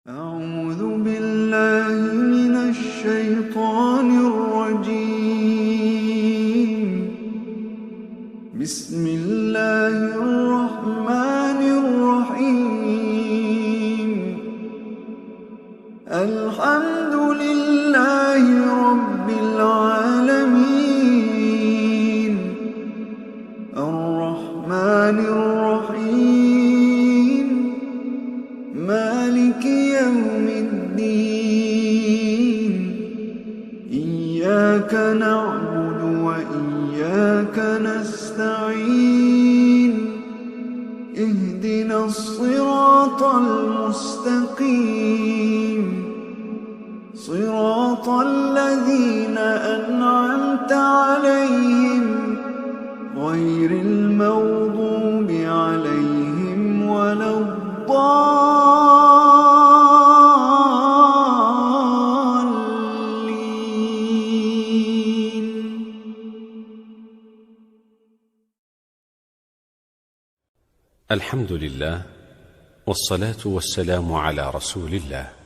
أعوذ بالله من الشيطان الرجيم. بسم الله الرحمن الرحيم. الحمد لله رب العالمين. الرحمن الرحيم. مالك يوم الدين. إياك نعبد وإياك نستعين. اهدنا الصراط المستقيم، صراط الذين أنعمت عليهم غير المغضوب عليهم ولا الضالين. الحمد لله، والصلاة والسلام على رسول الله.